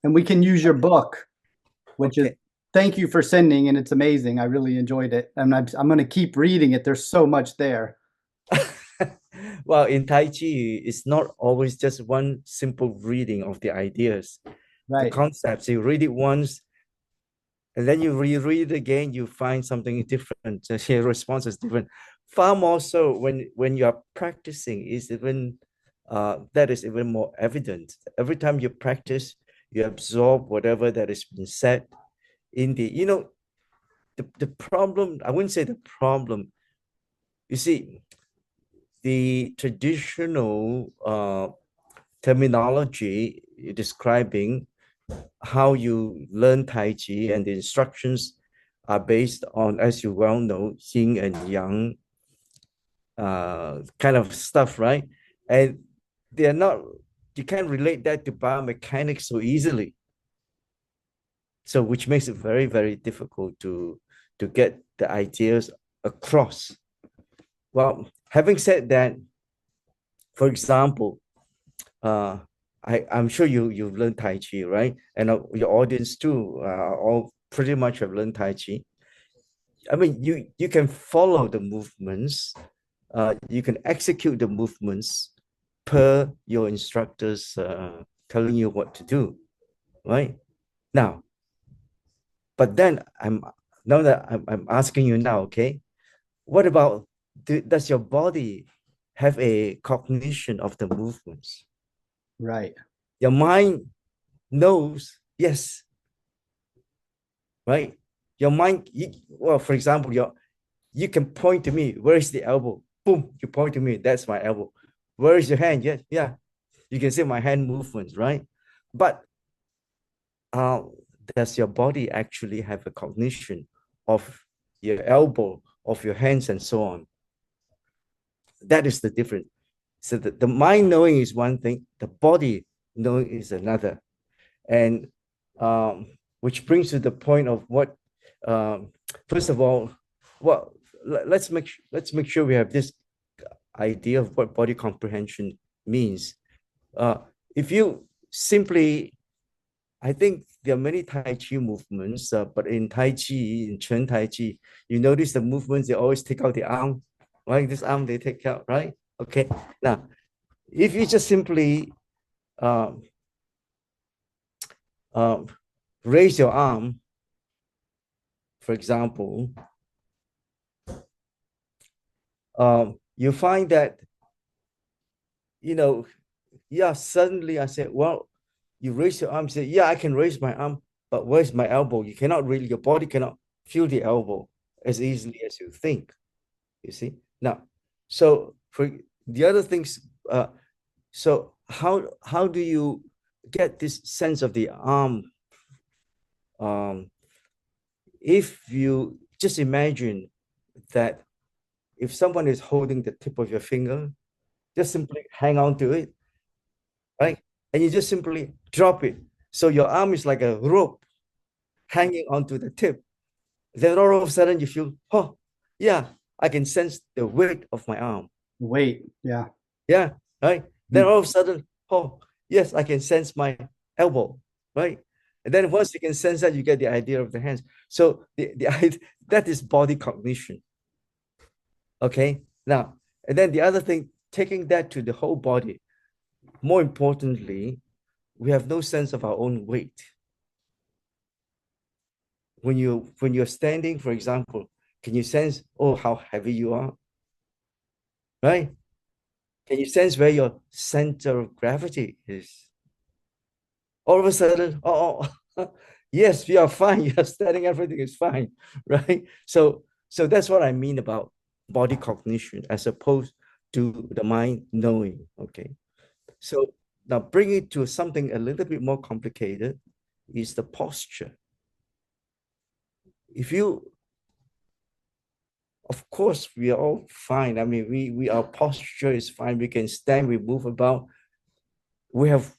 and we can use your book, which is, Okay. thank you for sending, and it's amazing. I really enjoyed it, and I'm going to keep reading it. There's so much there. Well, in Tai Chi, it's not always just one simple reading of the ideas, the Right. concepts. You read it once, and then you reread it again, you find something different. Your response is different. Far more so when you are practicing, is even that is even more evident. Every time you practice, you absorb whatever that has been said in the problem. I wouldn't say the problem. You see, the traditional terminology describing how you learn Tai Chi and the instructions are based on, as you well know, yin and yang kind of stuff, right? And they're not, you can't relate that to biomechanics so easily. So which makes it very, very difficult to get the ideas across. Well, having said that, for example, I'm sure you've learned Tai Chi, right? And your audience too, all pretty much have learned Tai Chi. I mean, you can follow the movements, you can execute the movements per your instructors telling you what to do, right? Now, but then I'm asking you now, okay? What about does your body have a cognition of the movements? Right. Your mind knows, yes, right? Your mind, well, for example, you can point to me, where is the elbow? Boom, you point to me, that's my elbow. Where is your hand? Yeah, yeah. You can see my hand movements, right? But uh, does your body actually have a cognition of your elbow, of your hands, and so on? That is the difference. So the mind knowing is one thing, the body knowing is another. And which brings to the point of what, first of all, well, let's make sure we have this idea of what body comprehension means. If you simply, I think there are many Tai Chi movements, but in Tai Chi, in Chen Chi, you notice the movements, they always take out the arm, right? This arm they take out, right? Okay. Now, if you just simply um, um, raise your arm, for example, you find that, yeah, suddenly I said, well, you raise your arm, say, yeah, I can raise my arm, but where's my elbow? You cannot really, your body cannot feel the elbow as easily as you think, you see? Now, so for the other things, so how do you get this sense of the arm? If you just imagine that if someone is holding the tip of your finger, just simply hang on to it, right? And you just simply drop it. So your arm is like a rope hanging onto the tip. Then all of a sudden you feel, oh, yeah, I can sense the weight of my arm. Wait. Yeah. Yeah, right. Then all of a sudden, oh, yes, I can sense my elbow, right? And then once you can sense that, you get the idea of the hands. So that is body cognition. Okay. Now, and then the other thing, taking that to the whole body. More importantly, we have no sense of our own weight. When you're standing, for example, can you sense, oh, how heavy you are? Right? Can you sense where your center of gravity is? All of a sudden, yes, you are fine. You're standing, everything is fine, right? So that's what I mean about body cognition as opposed to the mind knowing. Okay. So now bring it to something a little bit more complicated is the posture. If you, of course, we are all fine. I mean, our posture is fine. We can stand, we move about. We have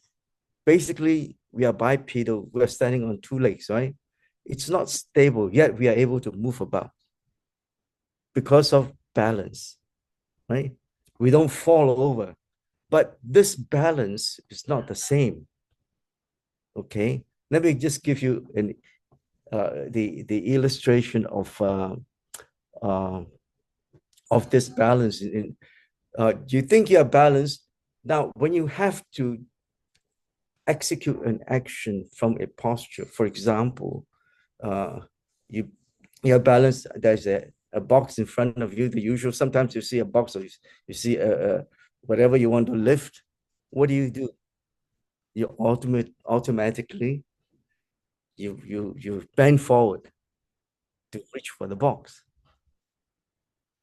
basically, we are bipedal. We are standing on two legs, right? It's not stable, yet we are able to move about because of balance, right? We don't fall over. But this balance is not the same, okay? Let me just give you the illustration of this balance. You think you're balanced. Now, when you have to execute an action from a posture, for example, you're balanced. There's a box in front of you, the usual. Sometimes you see a box, or you see whatever you want to lift. What do? You automatically you bend forward to reach for the box,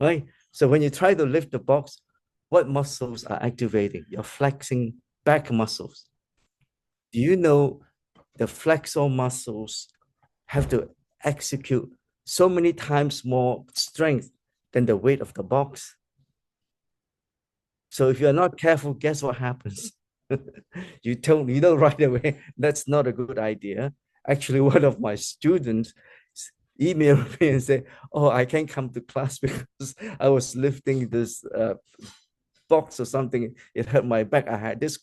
right? So when you try to lift the box, what muscles are activating? You're flexing back muscles. Do you know the flexor muscles have to execute so many times more strength than the weight of the box? So if you're not careful, guess what happens? You know right away that's not a good idea. Actually, one of my students emailed me and said, "Oh, I can't come to class because I was lifting this box or something. It hurt my back. I had this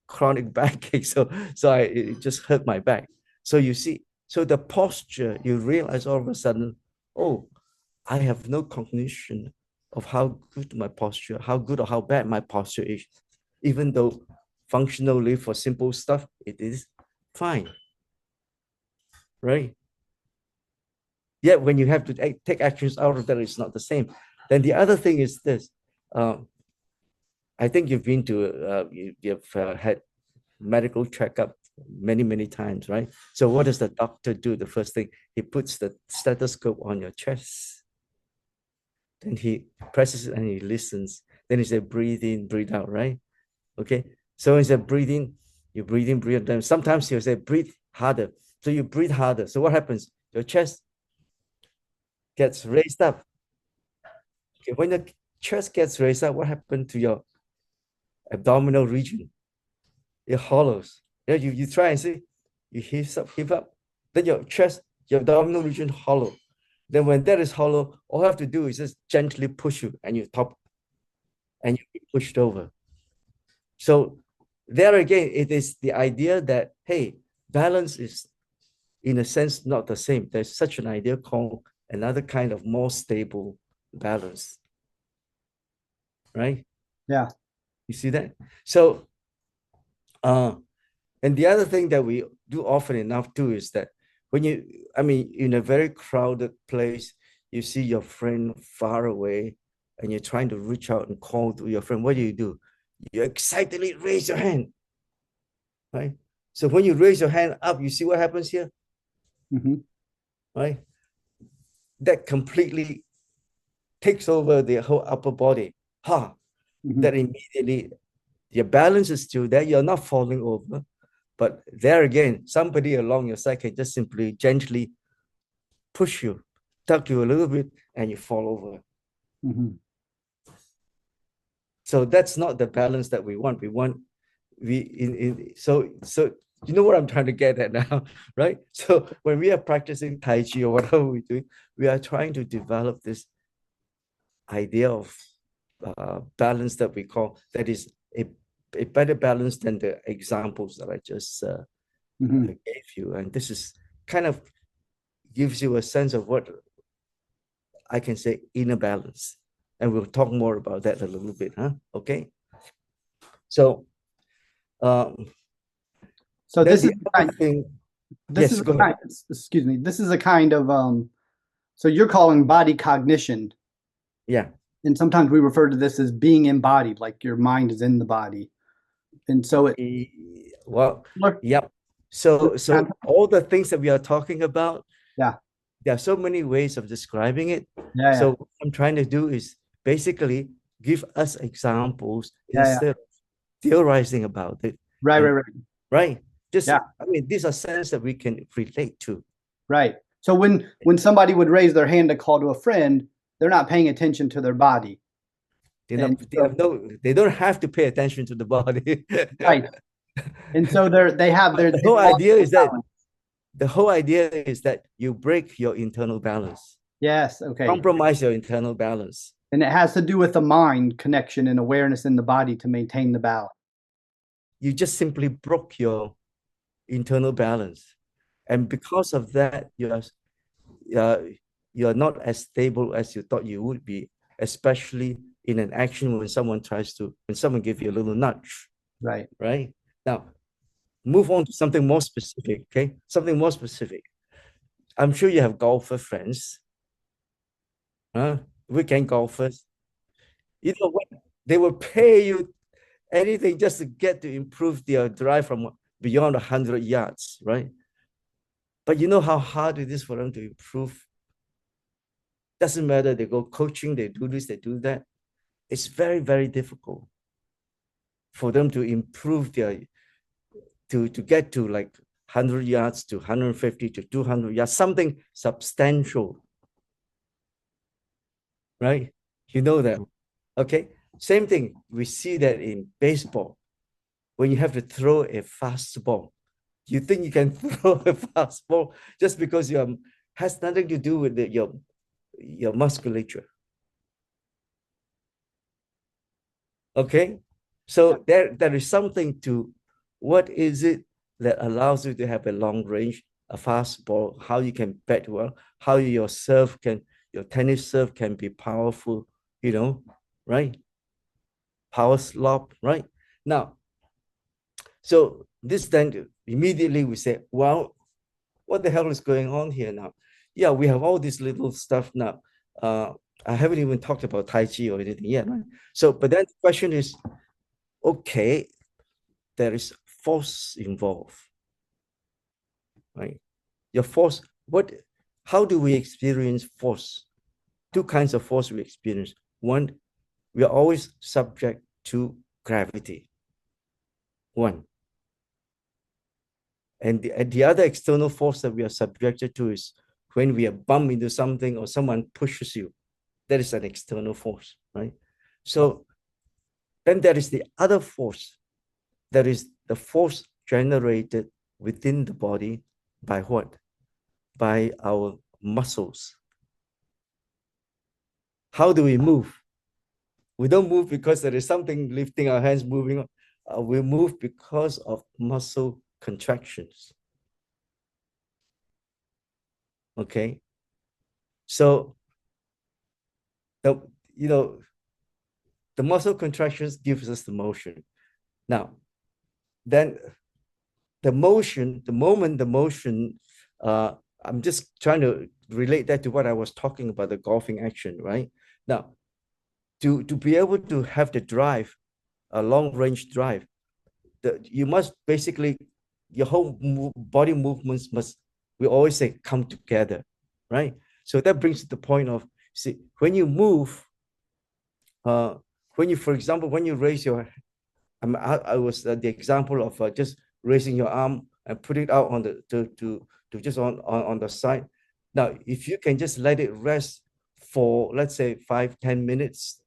chronic backache, so it just hurt my back." So you see, so the posture, you realize all of a sudden, oh, I have no cognition of how good my posture, how good or how bad my posture is, even though functionally for simple stuff, it is fine, right? Yet when you have to take actions out of that, it's not the same. Then the other thing is this. I think you've been to, you've had medical checkup many times, right? So what does the doctor do? The first thing, he puts the stethoscope on your chest. Then he presses it and he listens. Then he says, breathe in, breathe out, right? Okay. So he said, breathe in, you breathe in, breathe out. Sometimes he'll say, breathe harder. So you breathe harder. So what happens? Your chest gets raised up. Okay. When the chest gets raised up, what happened to your abdominal region? It hollows. Yeah, you try and see, you heave up. Then your chest, your abdominal region hollow. Then when that is hollow, all you have to do is just gently push you and you top and you be pushed over. So there again, it is the idea that, hey, balance is in a sense not the same. There's such an idea called another kind of more stable balance, right? Yeah. You see that? So, and the other thing that we do often enough too is that when in a very crowded place, you see your friend far away and you're trying to reach out and call to your friend. What do? You excitedly raise your hand, right? So when you raise your hand up, you see what happens here, right? That completely takes over the whole upper body. That immediately your balance is still there. You're not falling over. But there again, somebody along your side can just simply gently push you, tuck you a little bit, and you fall over. So that's not the balance that we want. So you know what I'm trying to get at now, right? So when we are practicing Tai Chi or whatever we're doing, we are trying to develop this idea of balance that we call, that is a better balance than the examples that I just gave you. And this is kind of gives you a sense of what I can say inner balance. And we'll talk more about that a little bit, huh? Okay. So, so this is thing. This is excuse me. This is a kind of so you're calling body cognition. Yeah. And sometimes we refer to this as being embodied, like your mind is in the body. And so yep. So all the things that we are talking about, yeah, there are so many ways of describing it. Yeah. So what I'm trying to do is basically give us examples instead of theorizing about it. Right. Just these are sense that we can relate to. Right. So when somebody would raise their hand to call to a friend, they're not paying attention to their body. They don't have to pay attention to the body. Right. And so they have their the whole idea is that you break your internal balance. Yes. Okay. Compromise your internal balance. And it has to do with the mind connection and awareness in the body to maintain the balance. You just simply broke your internal balance. And because of that, you're not as stable as you thought you would be, especially in an action when someone gives you a little nudge. Right. Right. Now, move on to something more specific. Okay. Something more specific. I'm sure you have golfer friends. Weekend golfers. You know what? They will pay you anything just to get to improve their drive from beyond 100 yards, right? But you know how hard it is for them to improve? Doesn't matter. They go coaching, they do this, they do that. It's very, very difficult for them to improve to get to like 100 yards to 150 to 200 yards, something substantial, right? You know that. Okay. Same thing. We see that in baseball. When you have to throw a fastball, you think you can throw a fastball just because you has nothing to do with your musculature. Okay. So there is something to what is it that allows you to have a long range, a fastball, how you can bat well, how your tennis serve can be powerful, right? Power slop, right? Now, so this then immediately we say, well, what the hell is going on here now? Yeah, we have all this little stuff now. I haven't even talked about Tai Chi or anything yet, right? So, but then the question is, okay, there is force involved, right? Your force, how do we experience force? Two kinds of force we experience. One, we are always subject to gravity. One. And the other external force that we are subjected to is when we are bumped into something or someone pushes you. That is an external force, right? So then there is the other force. That is the force generated within the body by what? By our muscles. How do we move? We don't move because there is something lifting our hands, moving. We move because of muscle contractions. Okay. So, the muscle contractions gives us the motion. Now, then the motion, I'm just trying to relate that to what I was talking about, the golfing action, right? Now, to be able to have the drive, a long range drive, you must basically, your whole body movements we always say, come together, right? So that brings to the point of, see, when you move, for example, when you raise your, I was the example of just raising your arm and put it out on the just on the side. Now, if you can just let it rest for, let's say, 5-10 minutes,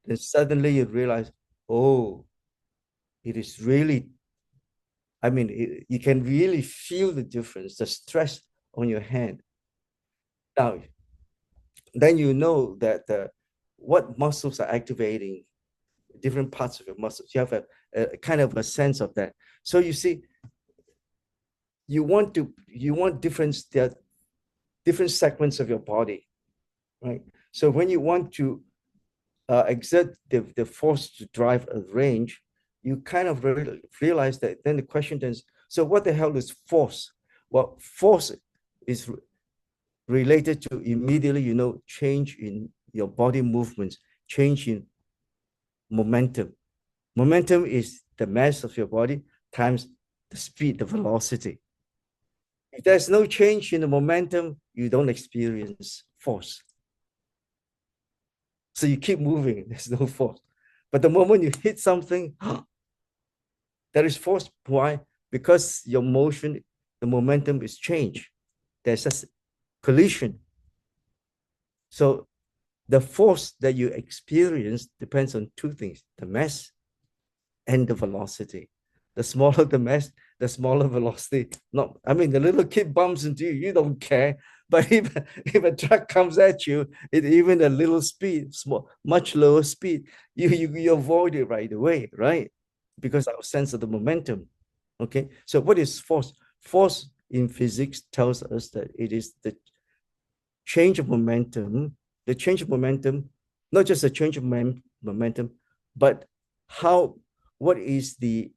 then suddenly you realize, oh, it is really, you can really feel the difference, the stress on your hand. Now, then you know that what muscles are activating different parts of your muscles. You have a kind of a sense of that. So you see, you want different segments of your body, right? So when you want to exert the force to drive a range, you kind of realize that then the question is, so what the hell is force? Well, force is related to immediately, change in your body movements, change in momentum. Momentum is the mass of your body times the speed, the velocity. If there's no change in the momentum, you don't experience force. So you keep moving, there's no force. But the moment you hit something, there is force. Why? Because your motion, the momentum is changed. There's a collision. So the force that you experience depends on two things, the mass and the velocity. The smaller the mass, the smaller velocity. The little kid bumps into you, you don't care. But if a truck comes at you, even a little speed, much lower speed, you avoid it right away, right? Because our sense of the momentum. Okay, so what is force? Force in physics tells us that it is the change of momentum, not just a change of momentum, but what is the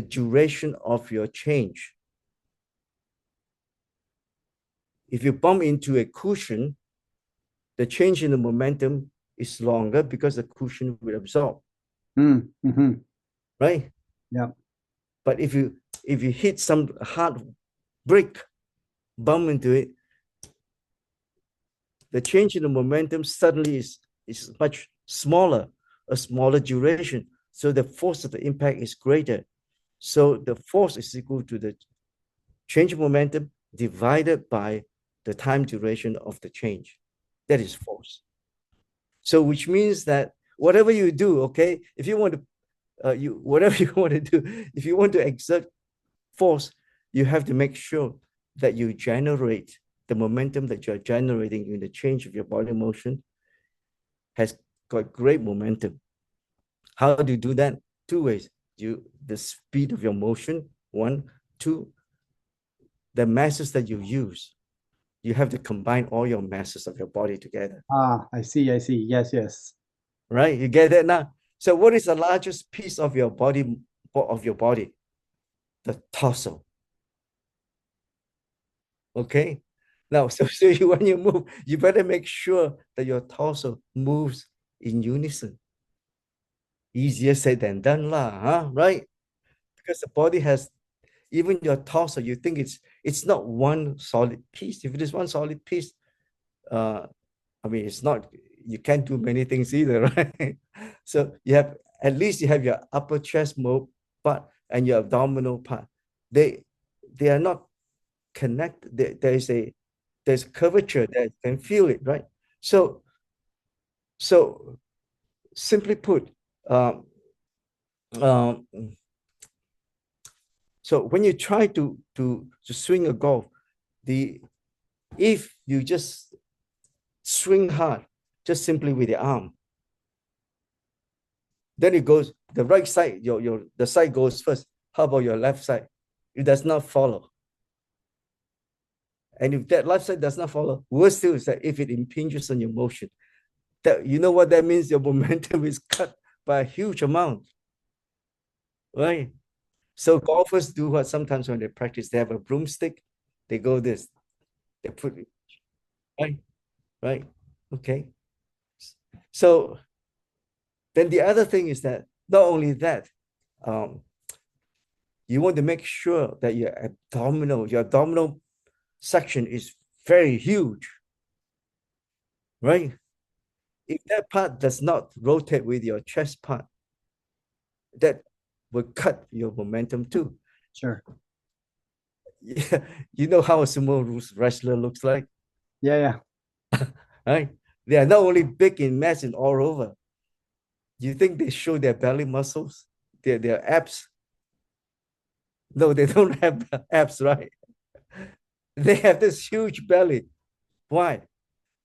duration of your change? If you bump into a cushion, the change in the momentum is longer because the cushion will absorb. Mm-hmm. Right? Yeah. But if you hit some hard brick, bump into it, the change in the momentum suddenly is much smaller, a smaller duration. So the force of the impact is greater. So the force is equal to the change of momentum divided by the time duration of the change. That is force. So which means that whatever you do, okay, if you want to whatever you want to do, if you want to exert force, you have to make sure that you generate the momentum that you're generating in the change of your body motion has got great momentum. How do you do that? Two ways. The speed of your motion, one. Two, the masses that you use. You have to combine all your masses of your body together. I see. Yes, yes. Right? You get that now? So what is the largest piece of your body? The torso. Okay. Now, so when you move, you better make sure that your torso moves in unison. Easier said than done, huh? Right? Because the body has, even your torso, you think it's not one solid piece. If it is one solid piece, I mean, it's not, you can't do many things either, right? So at least you have your upper chest part and your abdominal part. They are not connected. There's curvature that you can feel it, right? So simply put, um, um, so when you try to swing a golf, if you just swing hard, just simply with the arm, then it goes the right side. The side goes first. How about your left side? It does not follow. And if that left side does not follow, worse still is that if it impinges on your motion, that you know what that means. Your momentum is cut by a huge amount, right? So golfers do what sometimes when they practice, they have a broomstick, they go this, they put it right, okay. So then the other thing is that not only that, you want to make sure that your abdominal section is very huge, right? If that part does not rotate with your chest part, that will cut your momentum too. Sure. Yeah, you know how a sumo wrestler looks like? Yeah. Right? They are not only big in mass and all over. You think they show their belly muscles, their abs? No, they don't have abs, right? They have this huge belly. Why?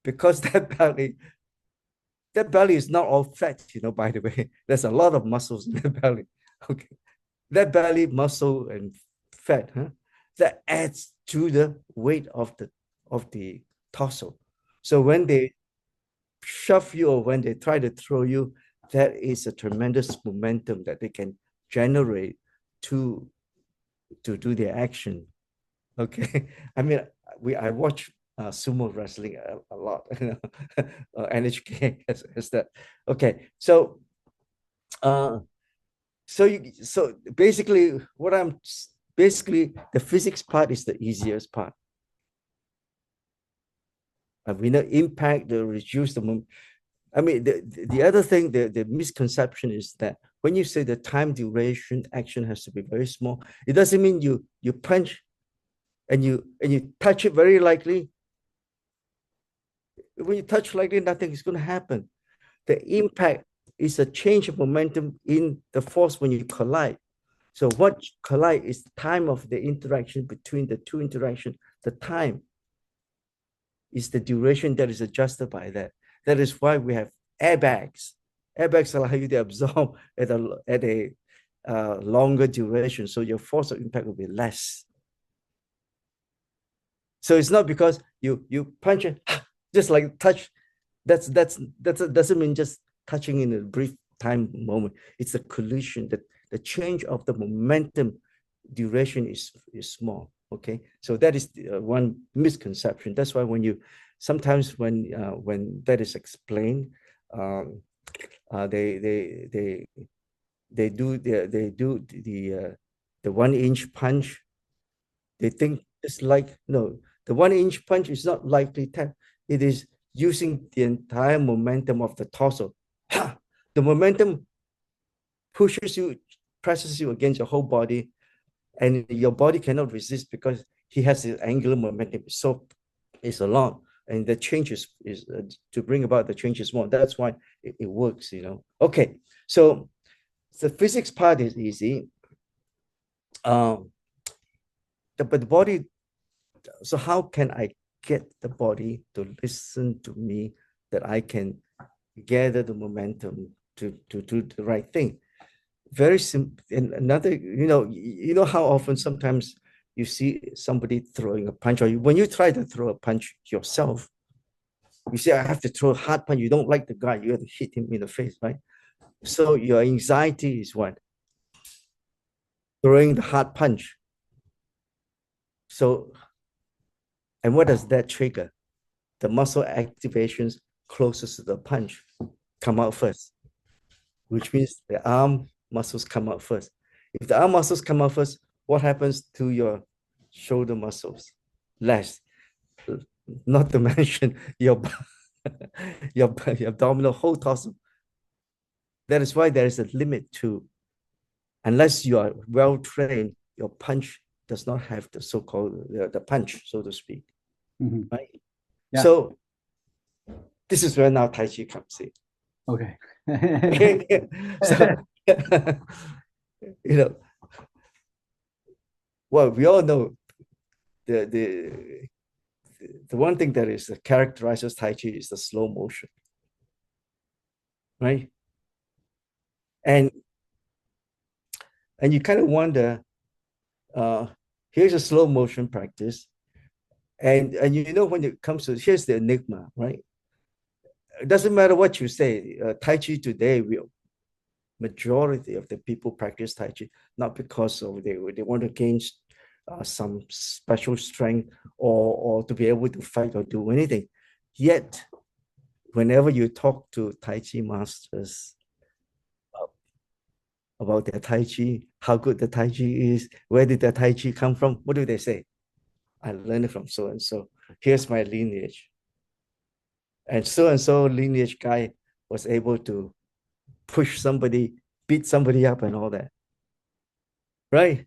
Because that belly is not all fat, by the way. There's a lot of muscles in the belly. Okay. That belly muscle and fat, that adds to the weight of the torso. So when they shove you or when they try to throw you, that is a tremendous momentum that they can generate to do their action. Okay. I mean, I watch sumo wrestling a lot. NHK has that. Okay. So so basically the physics part is the easiest part. We know impact, the reduce the moment. I mean, the other thing, the misconception is that when you say the time duration action has to be very small, it doesn't mean you punch and you touch it very lightly. When you touch lightly, nothing is going to happen. The impact is a change of momentum in the force when you collide. So what collide is the time of the interaction between the two interactions. The time is the duration that is adjusted by that. That is why we have airbags. Airbags allow you to absorb at a longer duration, so your force of impact will be less. So it's not because you punch it just like touch. That doesn't mean just touching in a brief time moment. It's a collision, that the change of the momentum duration is small. Okay, so that is one misconception. That's why when you sometimes when that is explained, they do the 1-inch punch. They think it's like, no, the 1-inch punch is not likely tap. It is using the entire momentum of the torso. The momentum pushes you, presses you against your whole body, and your body cannot resist because he has the angular momentum. So it's a lot, and the change is to bring about the change is more. That's why it works, you know. Okay, so the physics part is easy. But the body, so how can I get the body to listen to me, that I can gather the momentum to do the right thing? Very simple. And another, you know how often sometimes you see somebody throwing a punch, or when you try to throw a punch yourself, you say, I have to throw a hard punch. You don't like the guy, you have to hit him in the face, right? So your anxiety is what? Throwing the hard punch. So, and what does that trigger? The muscle activations closest to the punch come out first, which means the arm muscles come out first. If the arm muscles come out first, what happens to your shoulder muscles? Less. Not to mention your abdominal, whole torso. That is why there is a limit to, unless you are well trained, your punch does not have the so-called the punch, so to speak. Right? Yeah. So this is where now Tai Chi comes in. Okay. So, you know, well, we all know the one thing that is characterizes Tai Chi is the slow motion, right? And you kind of wonder, here's a slow motion practice, and you know, when it comes to, here's the enigma, right? It doesn't matter what you say. Tai Chi today, majority of the people practice Tai Chi not because of they want to gain some special strength or to be able to fight or do anything. Yet, whenever you talk to Tai Chi masters about their Tai Chi, how good the Tai Chi is, where did the Tai Chi come from, what do they say? I learned it from so and so. Here's my lineage. And so lineage guy was able to push somebody, beat somebody up and all that. Right?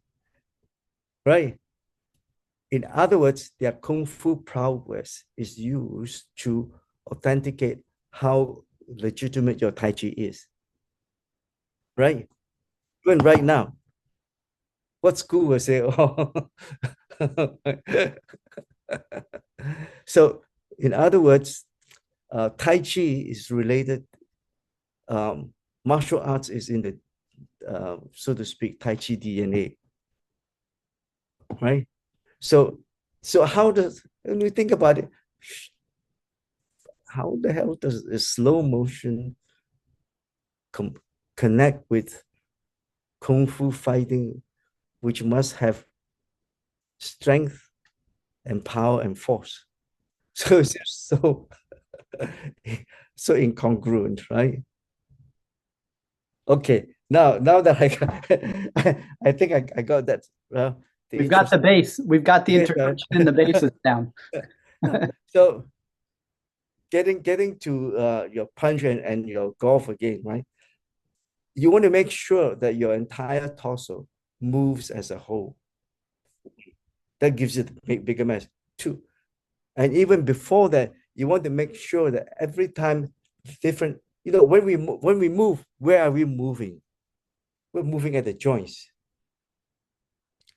Right? In other words, their Kung Fu prowess is used to authenticate how legitimate your Tai Chi is. Right? Even right now, what school will say, oh. So, in other words, Tai Chi is related, martial arts is in the, so to speak, Tai Chi DNA, right? So how does, when we think about it, how the hell does a slow motion connect with Kung Fu fighting, which must have strength and power and force? So it's so so incongruent, right? Okay, now that I think I got that. We've got the base. We've got the introduction and the basis down. So getting to your punch and your golf again, right? You want to make sure that your entire torso moves as a whole. That gives you the bigger mass too. And even before that, you want to make sure that every time different, you know, when we move, where are we moving? We're moving at the joints,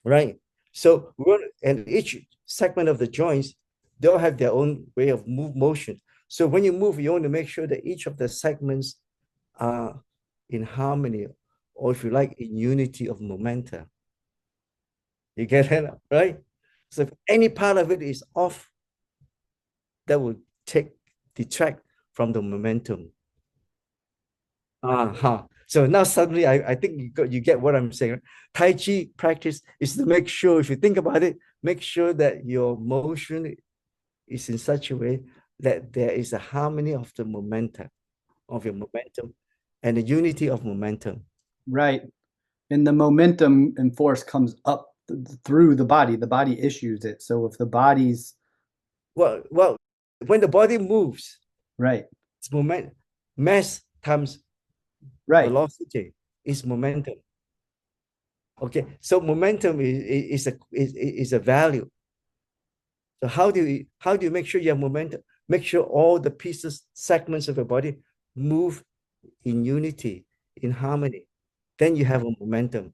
right? So and each segment of the joints, they'll have their own way of motion. So when you move, you want to make sure that each of the segments are in harmony or if you like, in unity of momentum. You get it, right? So if any part of it is off, that will detract from the momentum. So now suddenly I think you get what I'm saying. Tai Chi practice is to make sure, if you think about it, make sure that your motion is in such a way that there is a harmony of the momentum, of your momentum, and the unity of momentum. Right. And the momentum and force comes up through the body issues it. So if the body's well, when the body moves, right, it's moment, mass times right, velocity is momentum. Okay, so momentum is a value. So how do you make sure you have momentum? Make sure all the pieces, segments of your body move in unity, in harmony. Then you have a momentum.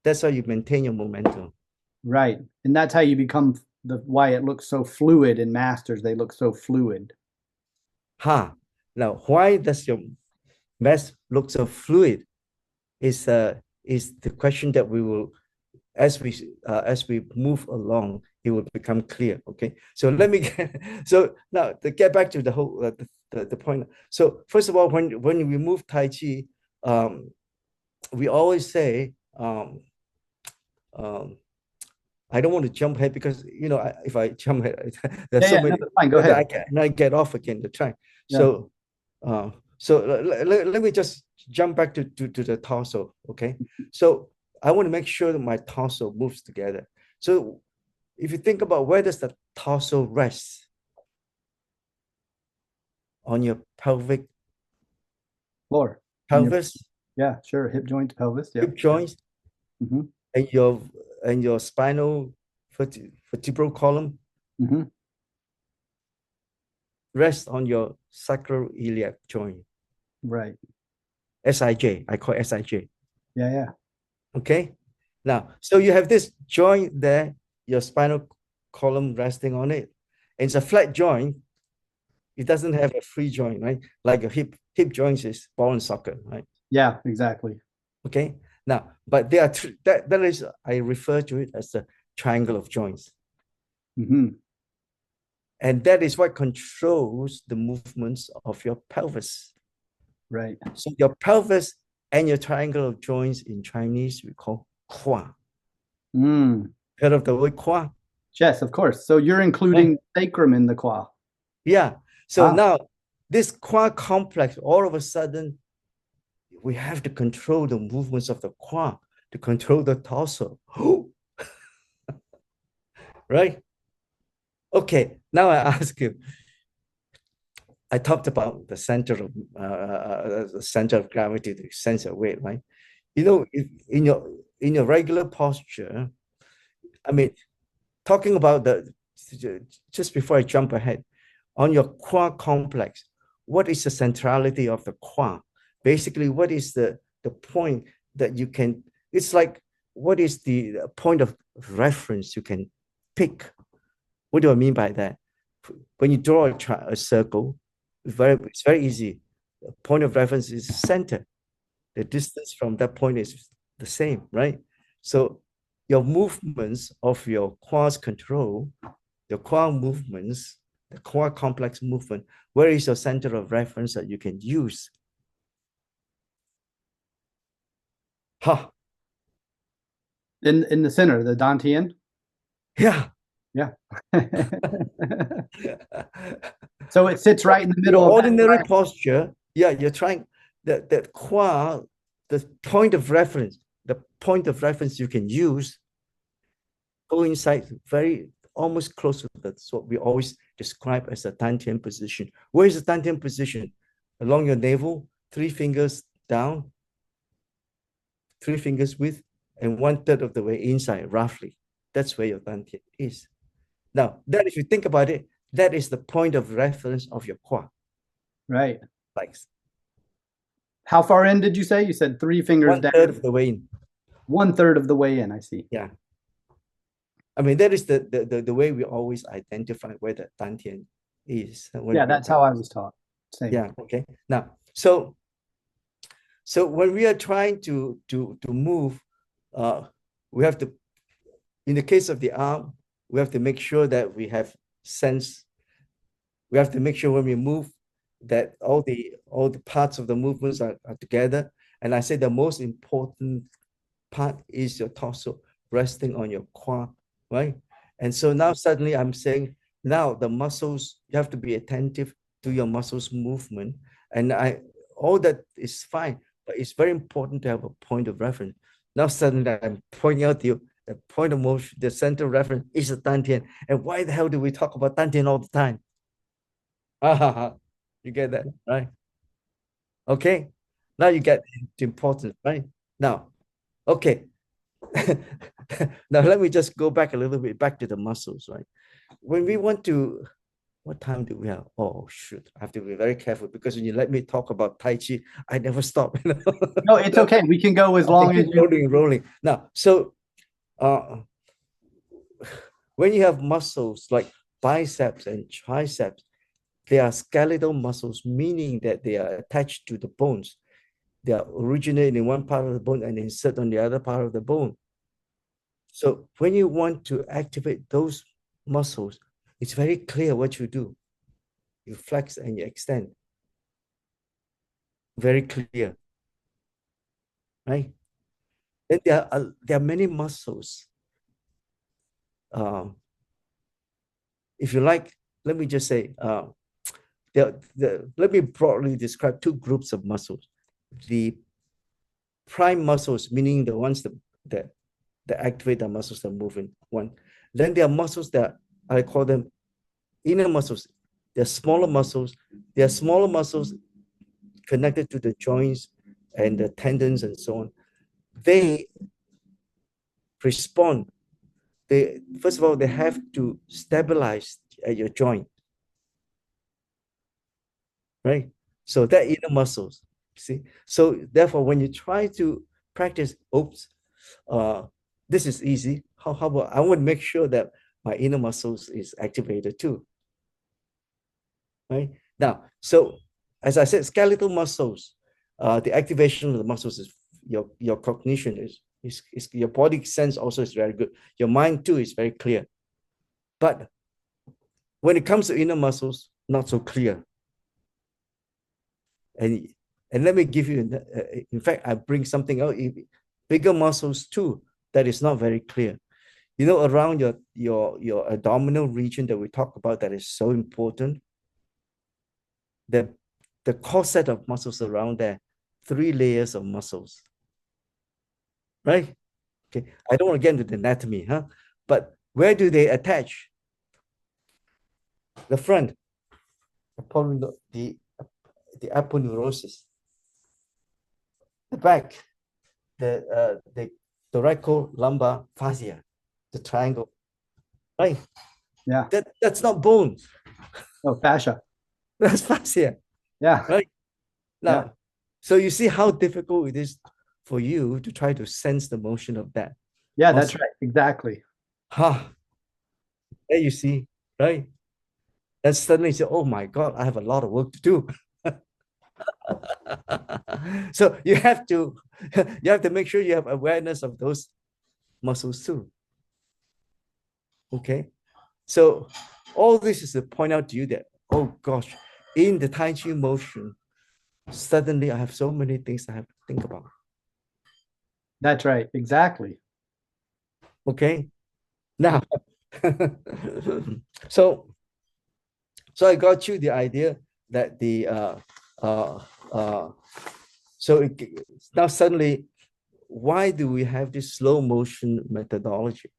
That's how you maintain your momentum. right. And that's how you become why it looks so fluid in masters. They look so fluid. Now, why does your mass look so fluid? Is the question that we will, as we move along, it will become clear. Okay, so let me so now to get back to the whole the point. So first of all, when we move Tai Chi, we always say I don't want to jump ahead because if I jump ahead, there's so many. No, fine. Go ahead. I get off again the track. Yeah. So let me just jump back to the torso. Okay, so I want to make sure that my torso moves together. So if you think about, where does the torso rest? On your pelvic Floor. pelvis, Yeah, sure. Hip joint, pelvis. Yeah. hip joints, Mm-hmm. and your spinal vertebral column Mm-hmm. rest on your sacroiliac joint. Right. SIJ, I call it SIJ. Yeah, yeah. Okay. Now, so you have this joint there, your spinal column resting on it. And it's a flat joint. It doesn't have a free joint, right? Like a hip joint is ball and socket, right? Yeah, exactly. Okay. Now, but there are that is, I refer to it as the triangle of joints. Mm-hmm. And that is what controls the movements of your pelvis. Right. So your pelvis and your triangle of joints in Chinese we call Kwa. Heard of the word Kwa? Yes, of course. So you're including sacrum in the Kwa. Yeah. So now this Kwa complex, all of a sudden, we have to control the movements of the Kwa, to control the torso. Right? Okay. Now I ask you, I talked about the center of gravity, the sense of weight, right? If in your regular posture, I mean, talking about just before I jump ahead, on your Kwa complex, what is the centrality of the Kwa? Basically, what is the point that you can, it's like, what is the point of reference you can pick? What do I mean by that? When you draw a circle, it's very easy. The point of reference is center. The distance from that point is the same, right? So your movements of your Kwa's control, your Kwa movements, the Kwa complex movement, where is your center of reference that you can use? In the center, the Dantian? Yeah. Yeah. So it sits right in the middle of ordinary posture. Yeah, you're trying that Kwa, the point of reference you can use coincides very almost close to that's what we always describe as a Dantian position. Where is the Dantian position? Along your navel, 3 fingers down, 3 fingers width, and 1/3 of the way inside, roughly. That's where your Dantian is. Now, that if you think about it, that is the point of reference of your Kwa. Right. Like, how far in did you say? You said 3 fingers down. 1/3 of the way in. 1/3 of the way in, I see. Yeah. I mean, that is the way we always identify where the Dantian is. Yeah, that's how I was taught. Same. Yeah, okay. Now, so So when we are trying to move, we have to, in the case of the arm, we have to make sure that we have sense. We have to make sure when we move that all the parts of the movements are together. And I say the most important part is your torso resting on your quad, right? And so now suddenly I'm saying, now the muscles, you have to be attentive to your muscles movement. And all that is fine, but it's very important to have a point of reference. Now suddenly I'm pointing out to you the point of motion, the center of reference is the dantian. And why the hell do we talk about dantian all the time? You get that, right? Okay. Now you get the importance, right? Now, okay. Now let me just go back a little bit back to the muscles, right? When we want to, what time do we have? Oh shoot, I have to be very careful because when you let me talk about Tai Chi, I never stop. No, it's okay. We can go as I long as keep you. rolling, rolling. Now, so when you have muscles like biceps and triceps, they are skeletal muscles, meaning that they are attached to the bones. They are originated in one part of the bone and insert on the other part of the bone. So when you want to activate those muscles, it's very clear what you do. You flex and you extend. Very clear, right? Then there are many muscles. If you like, let me just say, let me broadly describe two groups of muscles. The prime muscles, meaning the ones that activate the muscles that move in one. Then there are muscles that I call them inner muscles. They're smaller muscles. They are smaller muscles connected to the joints and the tendons and so on. They respond. They first of all they have to stabilize at your joint, right? So that inner muscles. See, so therefore, when you try to practice, uh, this is easy. How about I would make sure that my inner muscles is activated too, right? Now, so as I said, skeletal muscles, the activation of the muscles is your cognition is your body sense also is very good. Your mind too is very clear. But when it comes to inner muscles, not so clear. And let me give you, in fact, I bring something out, bigger muscles too, that is not very clear. You know, around your abdominal region that we talk about that is so important, the core set of muscles around there, 3 layers of muscles, right? Okay, I don't want to get into the anatomy, huh? But where do they attach? The front, the aponeurosis. The back, the thoracolumbar fascia, the triangle, right? Yeah. That's not bone. Oh, fascia. That's fascia, Yeah. right? Yeah. Now, so you see how difficult it is for you to try to sense the motion of that. Yeah, that's Also, right. Exactly. there you see, right? And suddenly you say, oh my God, I have a lot of work to do. So you have to make sure you have awareness of those muscles too. Okay. So all this is to point out to you that, oh gosh, in the Tai Chi motion, suddenly I have so many things I have to think about. That's right. Exactly. Okay. Now, so I got you the idea that uh, uh, so it, now suddenly, why do we have this slow motion methodology?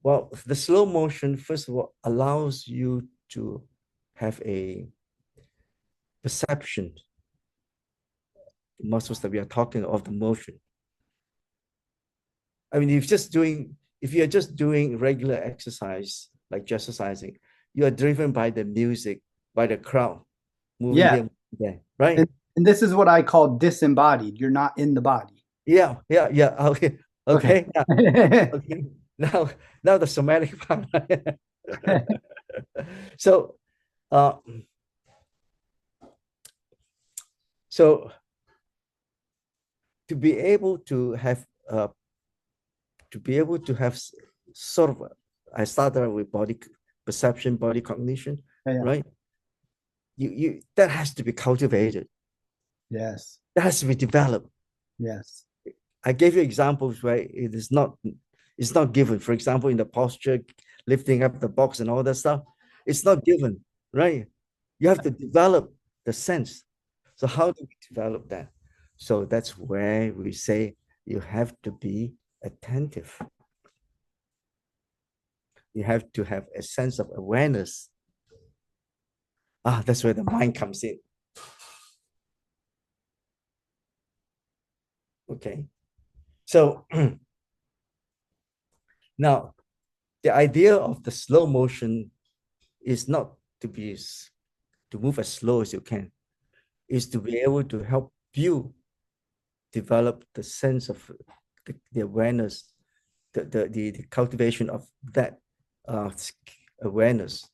Well, the slow motion, first of all, allows you to have a perception, muscles that we are talking of the motion. I mean, if you're just doing regular exercise, like exercising, you are driven by the music, by the crowd, moving Yeah. here, there, right? And this is what I call disembodied. You're not in the body. Yeah, yeah, yeah. Okay, Okay. okay, yeah, okay. Now, the somatic part. So, uh, so to be able to have sort of, I started with body perception, body cognition, Yeah, yeah. right? You that has to be cultivated. Yes. That has to be developed. Yes. I gave you examples where it's not given. For example, in the posture, lifting up the box and all that stuff, it's not given, right? You have to develop the sense. So how do we develop that? So that's where we say you have to be attentive. You have to have a sense of awareness. That's where the mind comes in. Okay. So now the idea of the slow motion is not to move as slow as you can, is to be able to help you develop the sense of the awareness, the cultivation of that awareness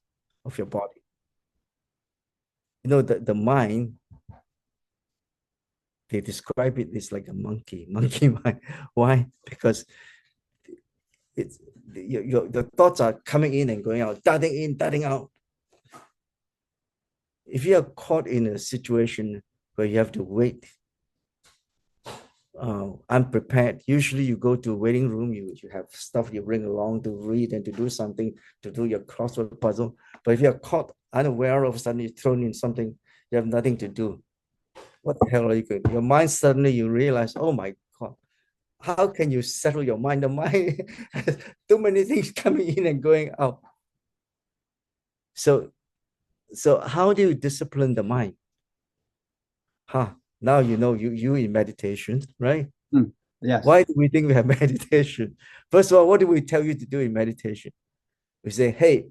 of your body. You know, the mind, they describe it as like a monkey mind. Why? Because it's the thoughts are coming in and going out, darting in, darting out. If you are caught in a situation where you have to wait, unprepared, usually you go to a waiting room, you have stuff you bring along to read and to do something, to do your crossword puzzle. But if you're caught unaware, of a sudden you're thrown in something, you have nothing to do. What the hell are you going to do? Your mind suddenly you realize, oh my God, how can you settle your mind? The mind has too many things coming in and going out. So how do you discipline the mind? Now you know you in meditation, right? Yes. Why do we think we have meditation? First of all, what do we tell you to do in meditation? We say, hey,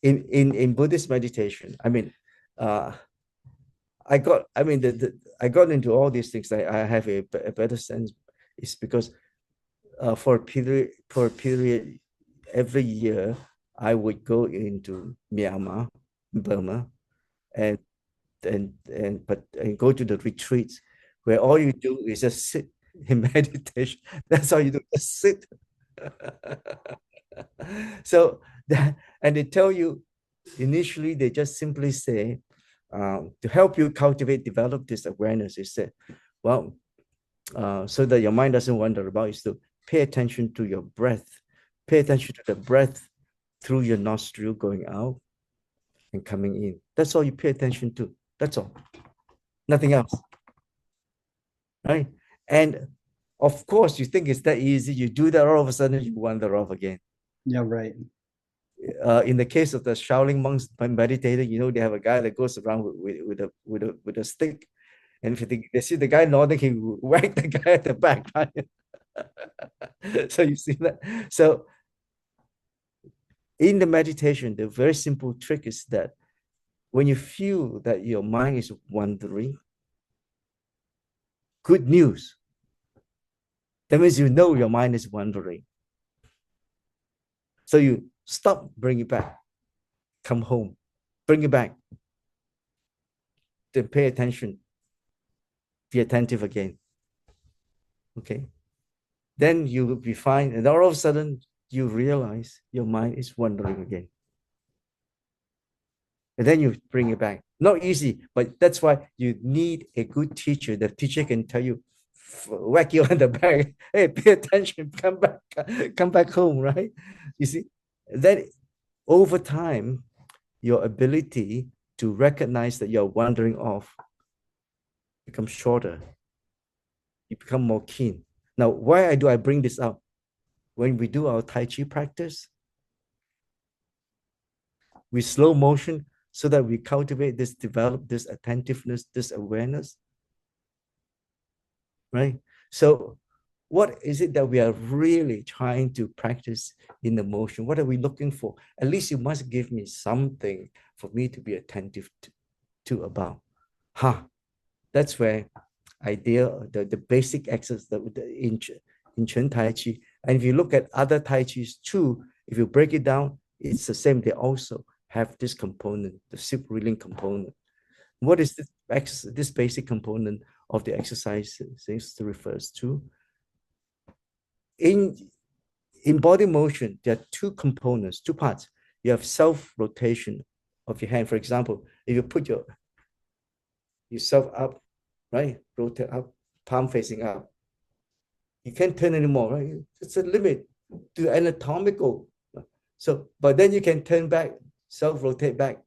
in Buddhist meditation, I mean, I got into all these things. I have a better sense. It's because for a period, every year I would go into Myanmar, Burma, and go to the retreats where all you do is just sit in meditation. That's all you do, just sit. So that, and they tell you initially, they just simply say, to help you develop this awareness, they said, well, so that your mind doesn't wander about, is to pay attention to your breath. Pay attention to the breath through your nostril going out and coming in. That's all you pay attention to. That's all. Nothing else. Right? And of course, you think it's that easy. You do that, all of a sudden you wander off again. Yeah, right. In the case of the Shaolin monks meditating, you know, they have a guy that goes around with a stick, and if they see the guy nodding, he whack the guy at the back. Right? So you see that. So in the meditation, the very simple trick is that when you feel that your mind is wandering, good news. That means you know your mind is wandering. So you stop, bring it back, come home, bring it back. Then pay attention, be attentive again. Okay. Then you will be fine. And all of a sudden, you realize your mind is wandering again. And then you bring it back. Not easy, but that's why you need a good teacher. The teacher can tell you, whack you on the back. Hey, pay attention, come back home, right? You see, then over time, your ability to recognize that you're wandering off becomes shorter. You become more keen. Now, why do I bring this up? When we do our Tai Chi practice, we slow motion so that we develop this attentiveness, this awareness, right? So what is it that we are really trying to practice in the motion? What are we looking for? At least you must give me something for me to be attentive to about. That's where the basic exercise in Chen Tai Chi. And if you look at other Tai Chis too, if you break it down, it's the same. They also have this component, the super reeling component. What is this basic component of the exercises refers to. In body motion, there are two components, two parts. You have self-rotation of your hand. For example, if you put yourself up, right? Rotate up, palm facing up. You can't turn anymore, right? It's a limit to anatomical. So, but then you can turn back, self-rotate back.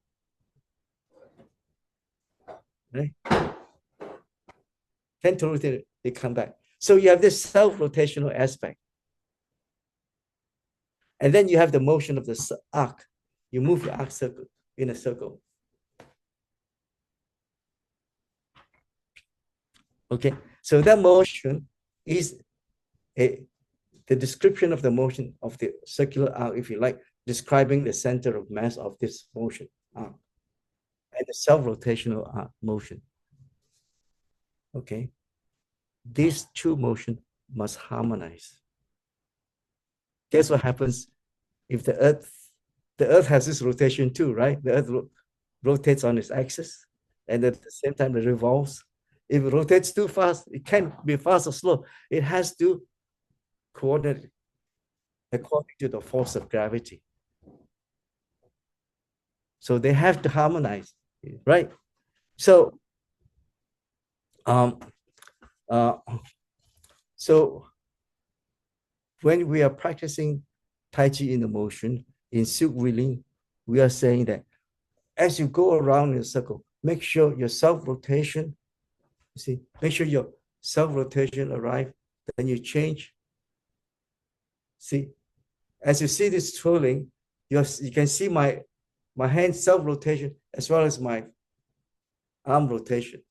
Right? Can to rotate, they come back. So you have this self-rotational aspect. And then you have the motion of the arc. You move the arc circle in a circle. Okay, so that motion is the description of the motion of the circular arc, if you like, describing the center of mass of this motion arc and the self-rotational arc motion. Okay, these two motions must harmonize. Guess what happens if the Earth has this rotation too, right? The Earth rotates on its axis, and at the same time it revolves. If it rotates too fast, it can't be fast or slow. It has to coordinate according to the force of gravity. So they have to harmonize, right? So, so when we are practicing Tai Chi in the motion, in silk wheeling, we are saying that as you go around in a circle, make sure your self-rotation, you see, make sure your self-rotation arrive, then you change. See, as you see this twirling, you can see my hand self-rotation as well as my arm rotation.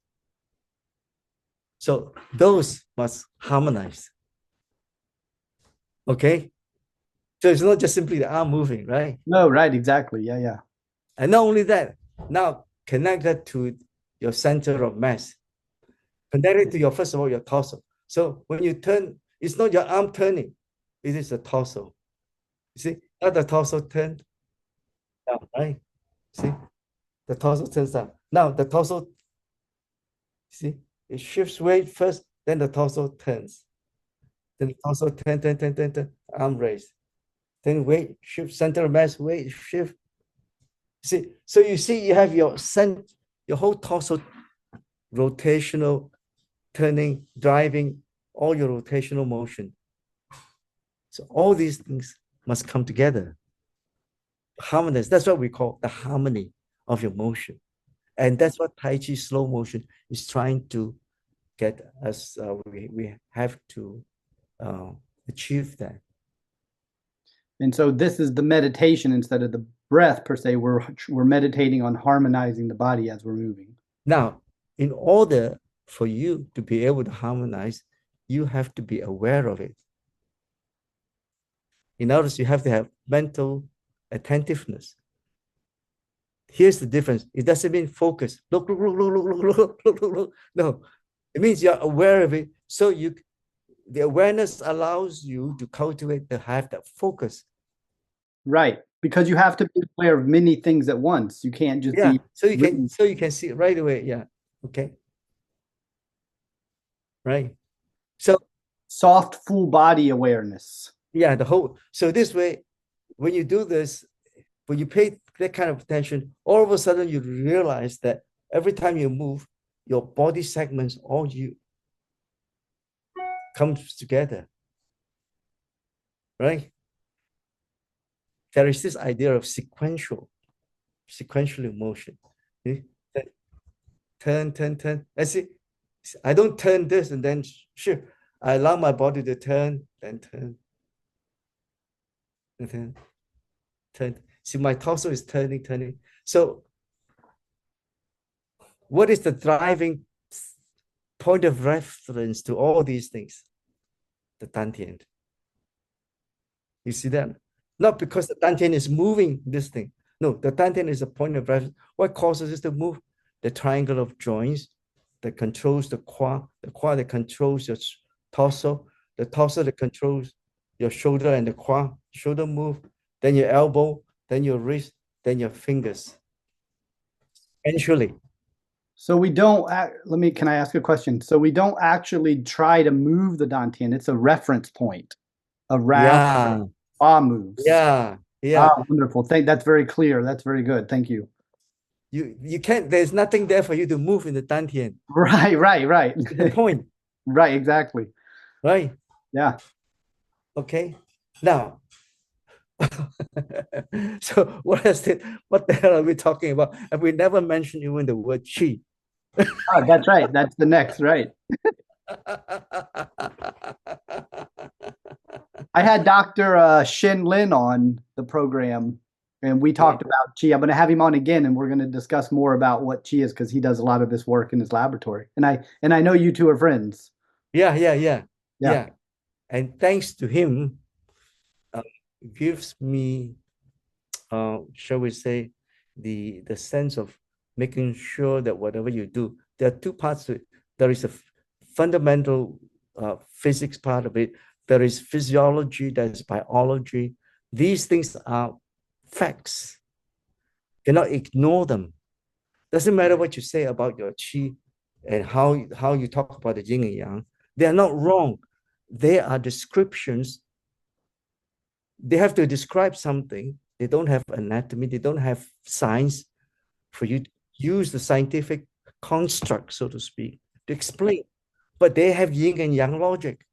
So those must harmonize. Okay? So it's not just simply the arm moving, right? No, right, exactly. Yeah, yeah. And not only that, now connect that to your center of mass. Connect it to your, first of all, your torso. So when you turn, it's not your arm turning, it is the torso. You see, now the torso turned down, right? See, the torso turns down. Now the torso, see, it shifts weight first, then the torso turns. Then the torso turn, arm raised. Then weight shift, center of mass, weight shift. See, so you see, you have your whole torso rotational, turning, driving, all your rotational motion. So all these things must come together. Harmonize, that's what we call the harmony of your motion. And that's what Tai Chi slow motion is trying to get us, we have to achieve that. And so this is the meditation instead of the breath per se. We're meditating on harmonizing the body as we're moving. Now, in order for you to be able to harmonize, you have to be aware of it. In other words, you have to have mental attentiveness. Here's the difference. It doesn't mean focus. Look. No, it means you're aware of it. So the awareness allows you to cultivate to have that focus. Right, because you have to be aware of many things at once. You can't just be. So you can see it right away. Yeah. Okay. Right. So soft, full body awareness. Yeah, so this way, when you do this, when you pay that kind of attention, all of a sudden you realize that every time you move, your body segments, all you comes together, right? There is this idea of sequential motion. Turn. I see. I don't turn this and then shift. I allow my body to turn, then turn. And then turn. See, my torso is turning. So what is the driving point of reference to all these things? The dantian. You see that? Not because the dantian is moving this thing. No, the dantian is a point of reference. What causes it to move? The triangle of joints that controls the qua that controls your torso, the torso that controls your shoulder and the qua, shoulder move, then your elbow, then your wrist, then your fingers. Eventually, So we don't can I ask a question? So we don't actually try to move the dantian. It's a reference point around Yeah, Ba moves. yeah, Ah, yeah. wonderful. That's very clear. That's very good. Thank you. You can't, there's nothing there for you to move in the dantian. Right, right, right. The point, Right, exactly. right? Yeah. Okay. Now, so what the hell are we talking about? And we never mentioned even the word chi. Ah, that's right. That's the next, right. I had Dr. Shin Lin on the program and we Yeah, talked about chi. I'm going to have him on again and we're going to discuss more about what chi is because he does a lot of this work in his laboratory. And I know you two are friends. yeah, yeah, yeah, Yeah. yeah. And thanks to him, uh, gives me, shall we say, the sense of making sure that whatever you do, there are two parts to it. There is a fundamental physics part of it. There is physiology, there's biology. These things are facts. Cannot ignore them. Doesn't matter what you say about your chi and how you talk about the yin and yang. They are not wrong. They are descriptions. They have to describe something. They don't have anatomy. They don't have science for you to use the scientific construct, so to speak, to explain. But they have yin and yang logic.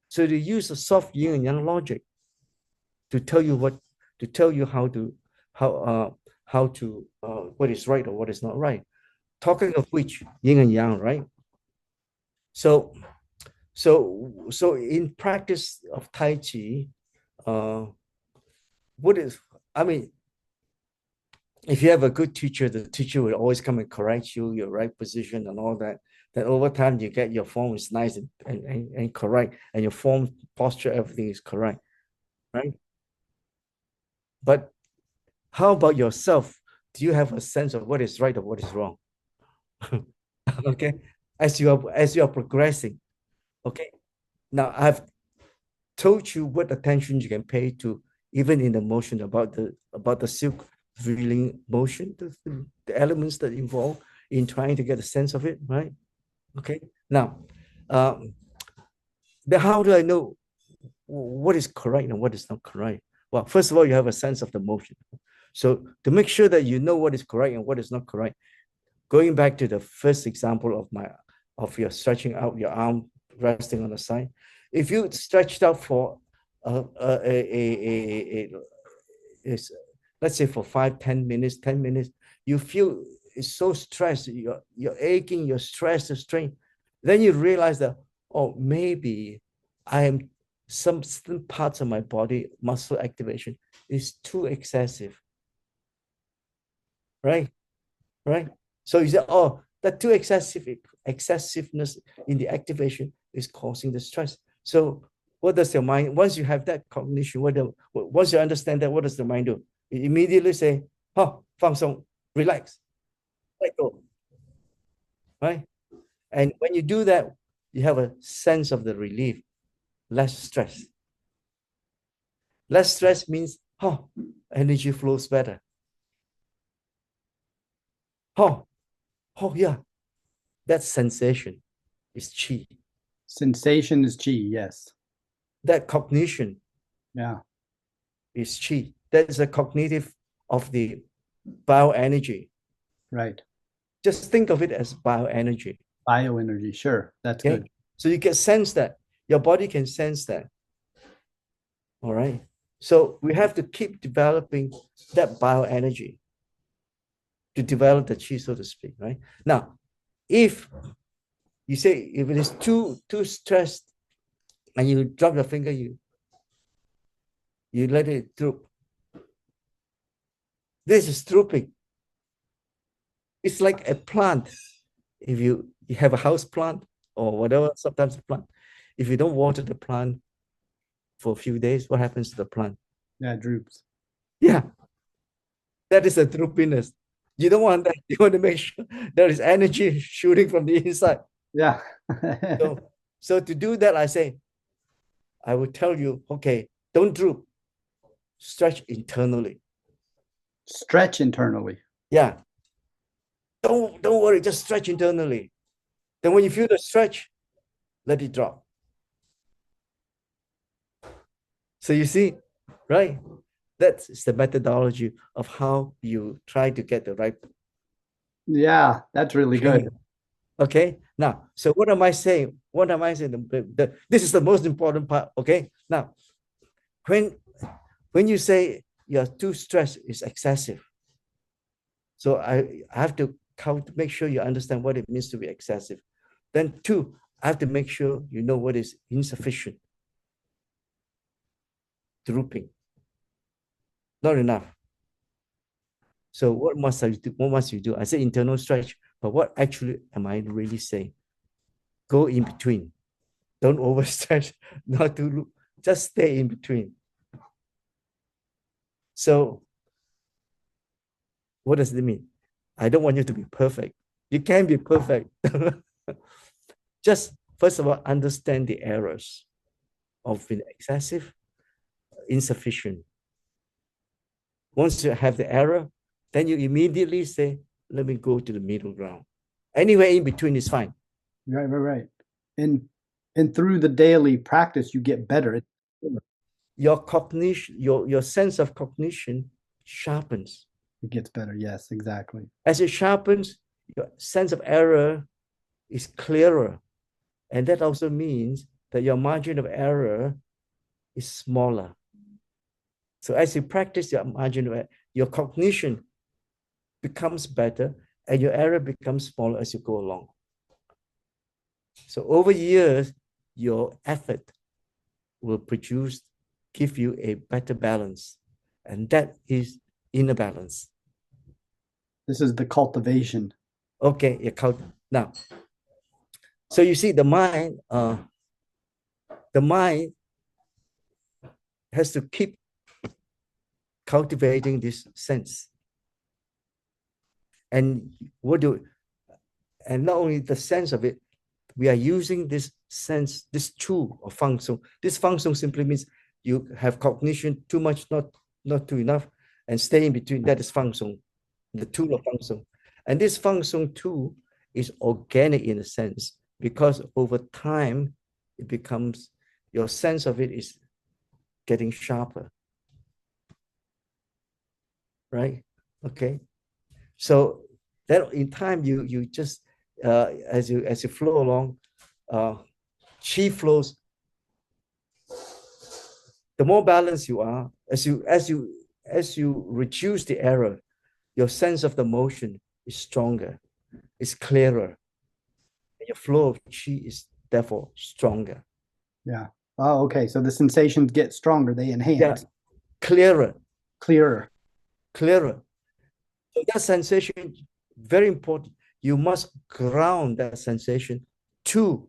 So they use the soft yin and yang logic to tell you to tell you how to what is right or what is not right. Talking of which, yin and yang, right? So so in practice of Tai Chi, uh, what is I mean, if you have a good teacher, the teacher will always come and correct you, your right position and all that. Then over time you get your form is nice and correct, and your form, posture, everything is correct, right? But how about yourself? Do you have a sense of what is right or what is wrong? Okay, as you are progressing. Okay, now I've told you what attention you can pay to even in the motion about the silk reeling motion, the elements that involve in trying to get a sense of it, right? Okay. Now, um, then how do I know what is correct and what is not correct? Well, first of all, you have a sense of the motion. So to make sure that you know what is correct and what is not correct, going back to the first example of your stretching out your arm resting on the side, if you stretched out for is let's say for 5-10 minutes, 10 minutes, you feel it's so stressed, you're aching, you're stressed, the strain. Then you realize that, oh, maybe I am some parts of my body muscle activation is too excessive, right? Right? So you say, oh, that too excessiveness in the activation is causing the stress. So what does your mind, once you have that cognition, once you understand that, what does the mind do? It immediately say, oh, 放松, relax, let go, right? And when you do that, you have a sense of the relief, less stress. Less stress means, oh, energy flows better. Oh, oh yeah, that sensation is chi. Sensation is chi, yes. That cognition Yeah. is chi. That is a cognitive of the bioenergy. Right. Just think of it as bioenergy. Bioenergy, sure. That's Okay. good. So you can sense that. Your body can sense that. All right. So we have to keep developing that bioenergy to develop the chi, so to speak. Right. Now, if you say if it is too stressed and you drop your finger, you let it droop. This is drooping. It's like a plant. If you have a house plant or whatever, sometimes a plant, if you don't water the plant for a few days, what happens to the plant? Yeah, droops. Yeah, that is a droopiness. You don't want that. You want to make sure there is energy shooting from the inside. Yeah. So, so to do that, I say, I will tell you, okay, don't droop, stretch internally. Stretch internally. Yeah. Don't worry, just stretch internally. Then when you feel the stretch, let it drop. So you see, right? That's the methodology of how you try to get the right. Yeah, that's really good. Okay. Now, so what am I saying? What am I saying? This is the most important part. Okay. Now, when you say you're too stressed is excessive, so I have to count, make sure you understand what it means to be excessive. Then two, I have to make sure you know what is insufficient, drooping, not enough. So what must I do? What must you do? I say internal stretch, but what actually am I really saying? Go in between. Don't overstretch, not to just stay in between. So what does it mean? I don't want you to be perfect. You can be perfect. Just first of all, understand the errors of being excessive, insufficient. Once you have the error, then you immediately say, let me go to the middle ground. Anywhere in between is fine. Right. And through the daily practice, you get better. Your cognition, your sense of cognition sharpens. It gets better. Yes, exactly. As it sharpens, your sense of error is clearer. And that also means that your margin of error is smaller. So as you practice your margin of error, your cognition becomes better and your error becomes smaller as you go along. So over years, your effort will give you a better balance. And that is inner balance. This is the cultivation. Okay, now. So you see, the mind has to keep cultivating this sense. And and not only the sense of it, we are using this sense, this tool of function. This function simply means you have cognition too much, not too enough, and stay in between. That is function, the tool of function. And this function tool is organic in a sense, because over time, it becomes, your sense of it is getting sharper. Right? Okay. So that in time, you just as you flow along, chi flows. The more balanced you are, as you reduce the error, your sense of the motion is stronger, it's clearer. Your flow of chi is therefore stronger. Yeah. Oh, okay. So the sensations get stronger. They Yeah, enhance. clearer, Clearer. clearer. So that sensation, very important. You must ground that sensation to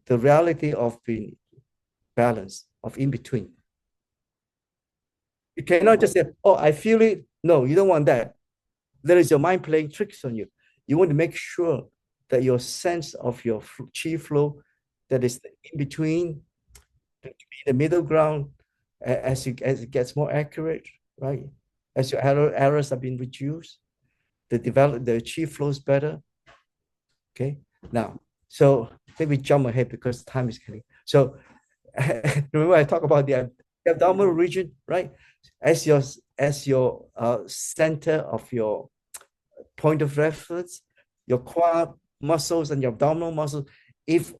the reality of being balanced, of in between. You cannot just say, oh, I feel it. No, you don't want that. There is your mind playing tricks on you. You want to make sure that your sense of your chi flow, that is in between, the middle ground, as it gets more accurate, right? As your errors are being reduced, the chi flows better. Okay. Now, so let me jump ahead because time is getting. So remember I talk about the abdominal region, right? As your center of your point of reference, your quad muscles and your abdominal muscles, if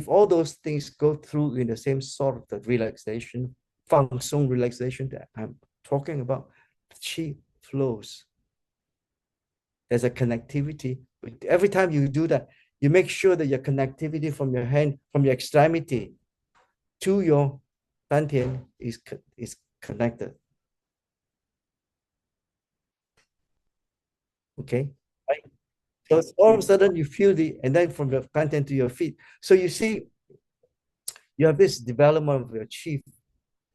all those things go through in the same sort of the relaxation, function relaxation that I'm talking about, chi flows. There's a connectivity. Every time you do that, you make sure that your connectivity from your hand, from your extremity to your dantian is connected. Okay, right? So all of a sudden you feel and then from your dantian to your feet. So you see, you have this development of your chi,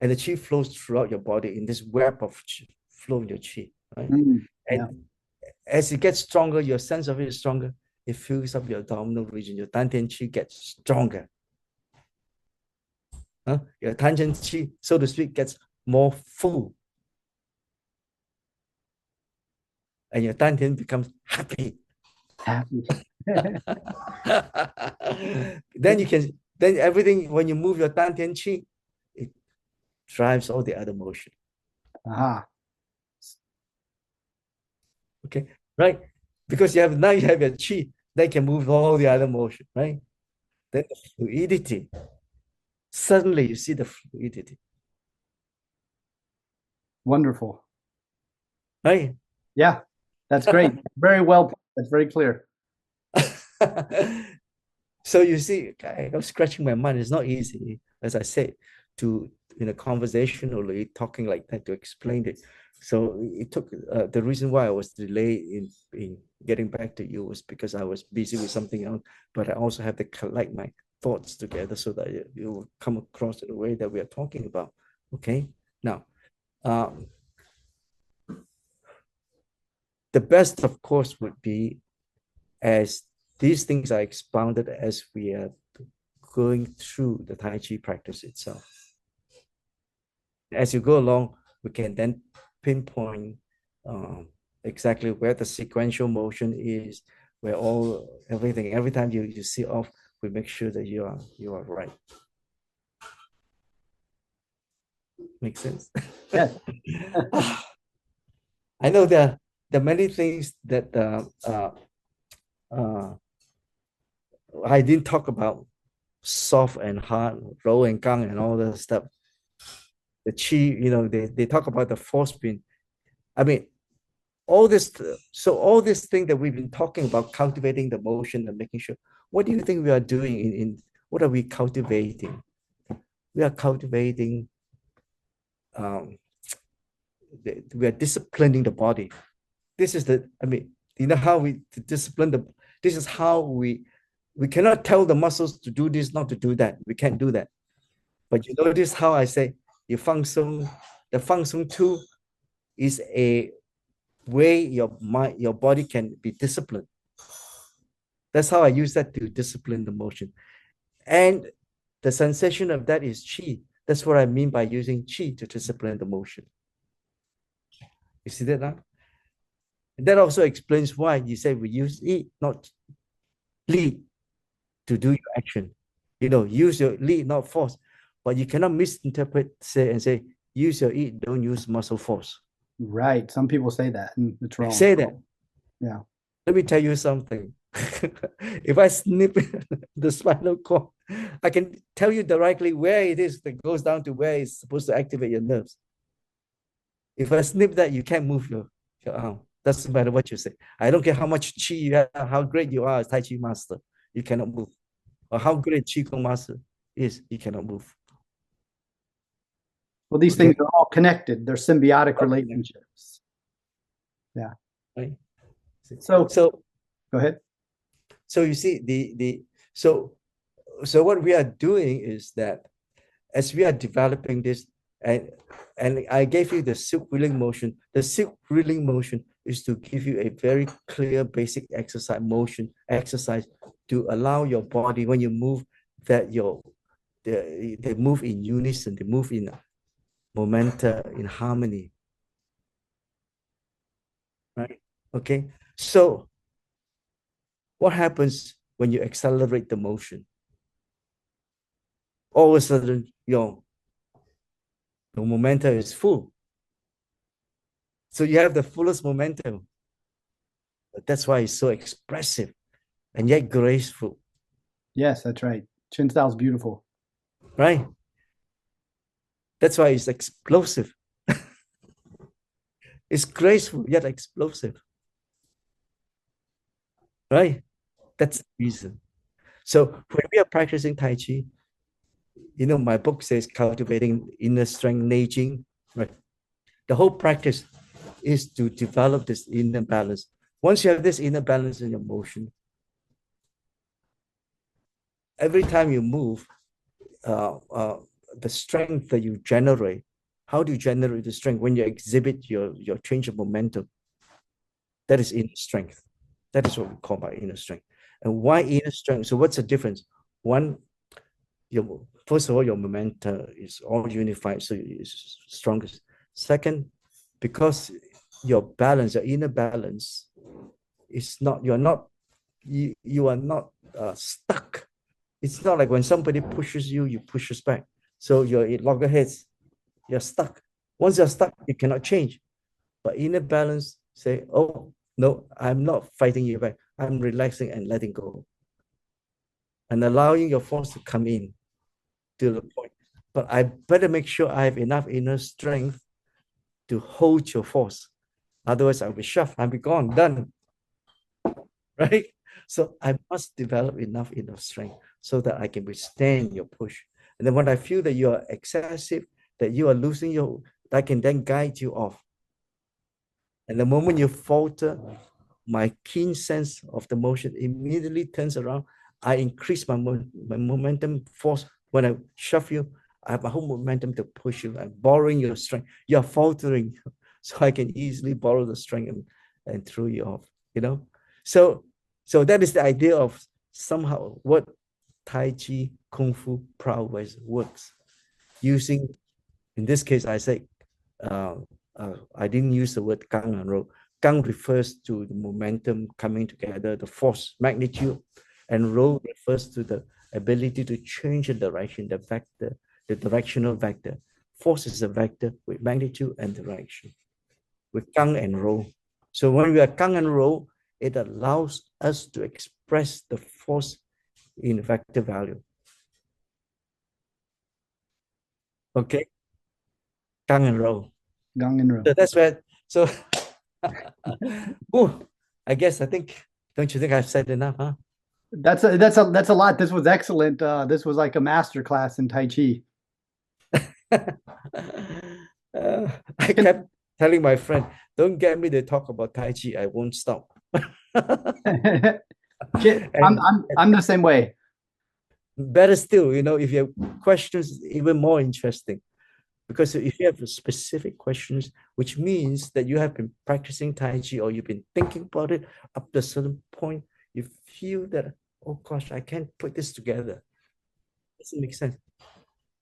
and the chi flows throughout your body in this web of flow in your chi, right? Yeah. And as it gets stronger, your sense of it is stronger. It fills up your abdominal region. Your dantian chi gets stronger. Your dantian chi, so to speak, gets more full. and your dantian becomes happy. Happy. Then you can, then everything, when you move your dantian qi, it drives all the other motion. Aha. Okay, right? Because you have, now you have your qi, that can move all the other motion, right? Then the fluidity, suddenly you see the fluidity, Wonderful. right? Yeah, that's great. Very well. That's very clear. So you see, I'm scratching my mind. It's not easy, as I said, to in a conversationally talking like that to explain it. So it took the reason why I was delayed in getting back to you was because I was busy with something else, but I also have to collect my thoughts together so that it will come across in the way that we are talking about. Okay, now the best, of course, would be as these things are expounded as we are going through the Tai Chi practice itself. As you go along, we can then pinpoint exactly where the sequential motion is, where everything, every time you see off, we make sure that you are right. Makes sense? Yes. I know there are many things that I didn't talk about, soft and hard, row and gang and all that stuff. The chi, they talk about the force being, I mean, all this thing that we've been talking about, cultivating the motion and making sure, what do you think we are doing in what are we cultivating? We are cultivating, we are disciplining the body. This is how we discipline this is how we cannot tell the muscles to do this, not to do that. We can't do that. But you notice how I say the Fang Song 2 is a way your body can be disciplined. That's how I use that to discipline the motion. And the sensation of that is qi. That's what I mean by using qi to discipline the motion. You see that now? That also explains why you say we use yi, not li, to do your action. Use your li, not force. But you cannot misinterpret and say, use your yi, don't use muscle force. Right. Some people say that, and it's wrong. Say that. Yeah. Let me tell you something. If I snip the spinal cord, I can tell you directly where it is that goes down to where it's supposed to activate your nerves. If I snip that, you can't move your arm. Doesn't matter what you say. I don't care how much chi you have, how great you are as Tai Chi master, you cannot move. Or how great Qi Gong master is, you cannot move. Well, these things are all connected. They're symbiotic relationships. Yeah. Right. So go ahead. So you see so what we are doing is that as we are developing this, and I gave you the silk wheeling motion. The silk wheeling motion is to give you a very clear basic exercise to allow your body, when you move, that they move in unison, they move in momentum, in harmony. Right? Okay. So what happens when you accelerate the motion? All of a sudden, your momentum is full. So you have the fullest momentum. That's why it's so expressive and yet graceful. Yes, that's right. Chen style is beautiful. Right? That's why it's explosive. It's graceful yet explosive. Right? That's the reason. So when we are practicing Tai Chi, my book says Cultivating Inner Strength, Neijing, right? The whole practice is to develop this inner balance. Once you have this inner balance in your motion, every time you move, the strength that you generate, how do you generate the strength? When you exhibit your change of momentum, that is inner strength. That is what we call by inner strength. And why inner strength? So what's the difference? One, first of all, your momentum is all unified, so it's strongest. Second, because your balance, your inner balance, is not, you are not stuck. It's not like when somebody pushes you, you pushes back. So you're at loggerheads, you're stuck. Once you're stuck, you cannot change. But inner balance say, oh, no, I'm not fighting you back. I'm relaxing and letting go. And allowing your force to come in to the point. But I better make sure I have enough inner strength to hold your force. Otherwise, I'll be shoved, I'll be gone, done. Right? So I must develop enough inner strength so that I can withstand your push. And then when I feel that you are excessive, that you are losing your, I can then guide you off. And the moment you falter, my keen sense of the motion immediately turns around. I increase my momentum force. When I shove you, I have my whole momentum to push you. I'm borrowing your strength. You're faltering. So I can easily borrow the strength and throw you off, you know? So that is the idea of somehow what Tai Chi Kung Fu prowess works. Using, in this case, I say, I didn't use the word Gang and Rou. Gang refers to the momentum coming together, the force, magnitude, and Rou refers to the ability to change the direction, the vector, the directional vector. Force is a vector with magnitude and direction, with Gang and Rou. So when we are Gang and Rou, it allows us to express the force in vector value. Okay, Gang and Rou. Gang and Rou. So that's where. So, oh, I think. Don't you think I've said enough, huh? That's a lot. This was excellent. This was like a master class in Tai Chi. I kept telling my friend, don't get me to talk about Tai Chi. I won't stop. I'm And I'm the same way. better still, if you have questions, even more interesting. Because if you have specific questions, which means that you have been practicing Tai Chi or you've been thinking about it up to a certain point, you feel that, oh gosh, I can't put this together. Doesn't make sense.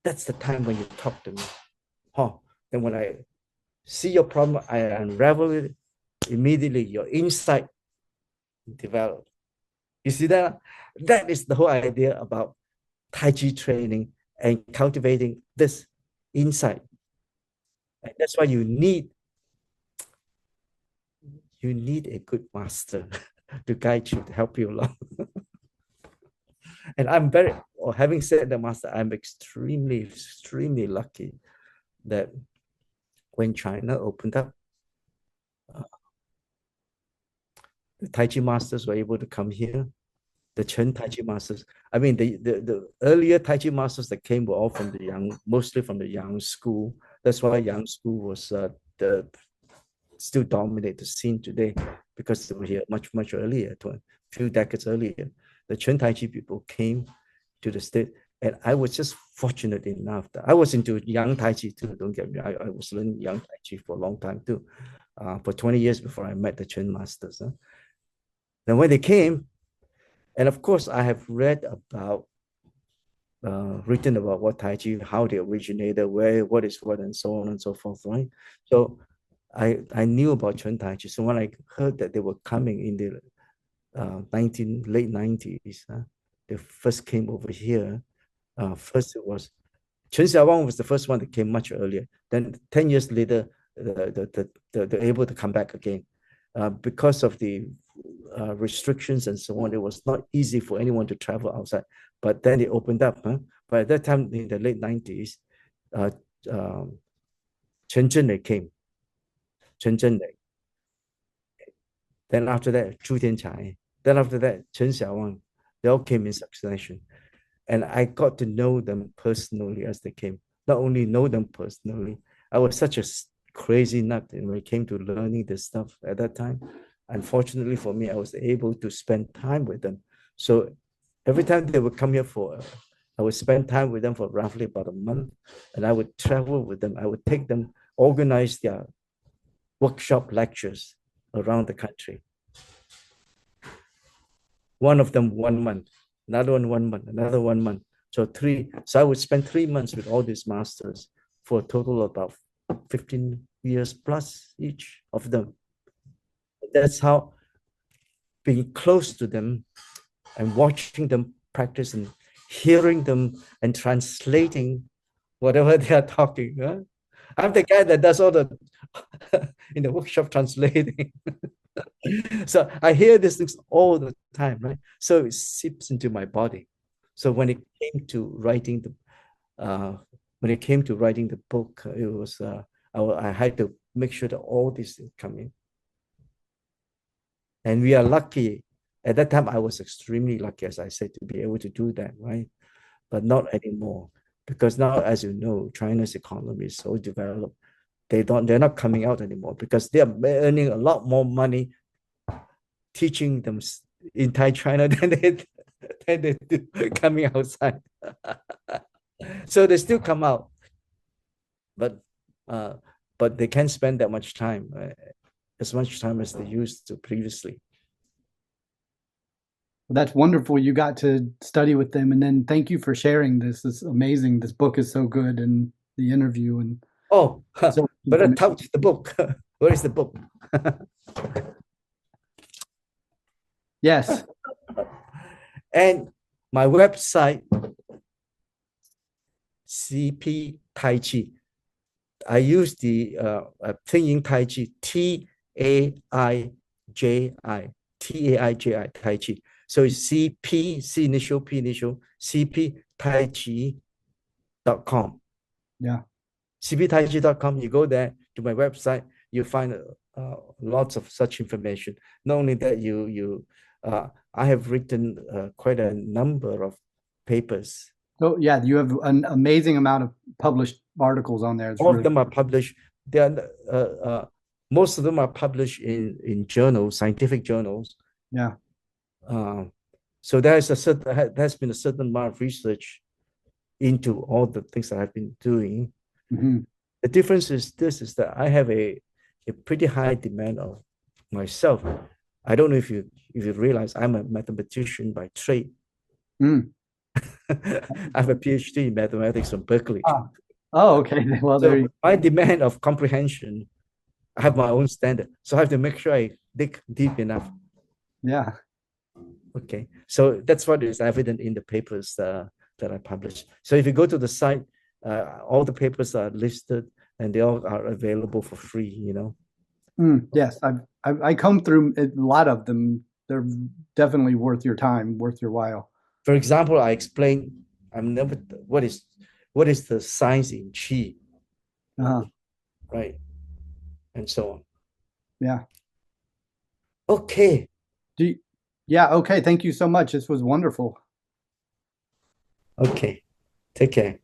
That's the time when you talk to me. Then when I see your problem, I unravel it immediately. Your insight develop. You see that? That is the whole idea about Tai Chi training and cultivating this insight. And that's why you need a good master to guide you, to help you along. And I'm having said that, master, I'm extremely, extremely lucky that when China opened up, the Tai Chi masters were able to come here. The Chen Tai Chi masters. I mean, the earlier Tai Chi masters that came were all from the mostly from the Yang school. That's why Yang school was still dominate the scene today, because they were here much, much earlier, a few decades earlier. The Chen Tai Chi people came to the state, and I was just fortunate enough that I was into Yang Tai Chi too. Don't get me, I was learning Yang Tai Chi for a long time too, for 20 years before I met the Chen masters. Then when they came, and of course, I have read about, written about what Tai Chi, how they originated, what is what, and so on and so forth, right? So I knew about Chen Tai Chi. So when I heard that they were coming in the late 90s, they first came over here. First it was Chen Xiaowang was the first one that came much earlier. Then 10 years later, they're able to come back again. Because of the restrictions and so on, it was not easy for anyone to travel outside. But then it opened up. But at that time, in the late 90s, Chen Zhenglei came. Chen Zhenglei. Then after that, Zhu Tiancai. Then after that, Chen Xiaowang. They all came in succession. And I got to know them personally as they came. Not only know them personally, I was such a crazy nut when it came to learning this stuff at that time. Unfortunately for me, I was able to spend time with them. So every time they would come here I would spend time with them for roughly about a month, and I would travel with them. I would take them, organize their workshop lectures around the country. One of them 1 month, another one 1 month, another 1 month. So I would spend 3 months with all these masters for a total of about 15 years plus each of them. That's how being close to them and watching them practice and hearing them and translating whatever they are talking. Huh? I'm the guy that does all the in the workshop translating. So I hear these things all the time, right? So it seeps into my body. So when it came to writing the book, it was I had to make sure that all these things come in. And we are lucky. At that time, I was extremely lucky, as I said, to be able to do that, right? But not anymore. Because now, as you know, China's economy is so developed. They're not coming out anymore because they are earning a lot more money teaching them in Thai China than they do coming outside. So they still come out, but they can't spend that much time, as much time as they used to previously. Well, that's wonderful. You got to study with them, and then thank you for sharing this. It's amazing. This book is so good, and the interview and Oh, so but I touched the book. Where is the book? Yes. And my website, CP Taiji. I use the pinyin Taiji, Taiji, Taiji, Taiji. So it's CP, C initial, P initial, CP Taiji.com. Yeah. cptaiji.com. You go there to my website, you find lots of such information. Not only that, I have written quite a number of papers. So yeah, you have an amazing amount of published articles on there. It's All really of them are published. They are, most of them are published in journals, scientific journals. yeah. So there's been a certain amount of research into all the things that I've been doing. Mm-hmm. The difference is that I have a pretty high demand of myself. I don't know if you realize I'm a mathematician by trade. Mm. I have a Ph.D. in mathematics from Berkeley. Ah. Oh, okay. Well, there you my demand of comprehension, I have my own standard. So I have to make sure I dig deep enough. Yeah. Okay. So that's what is evident in the papers that I publish. So if you go to the site, all the papers are listed and they all are available for free, Yes, I come through a lot of them. They're definitely worth your time, worth your while. For example, I explain what is the science in Qi, Uh-huh. right? And so on. Yeah. Okay. Yeah, okay. Thank you so much. This was wonderful. Okay. Take care.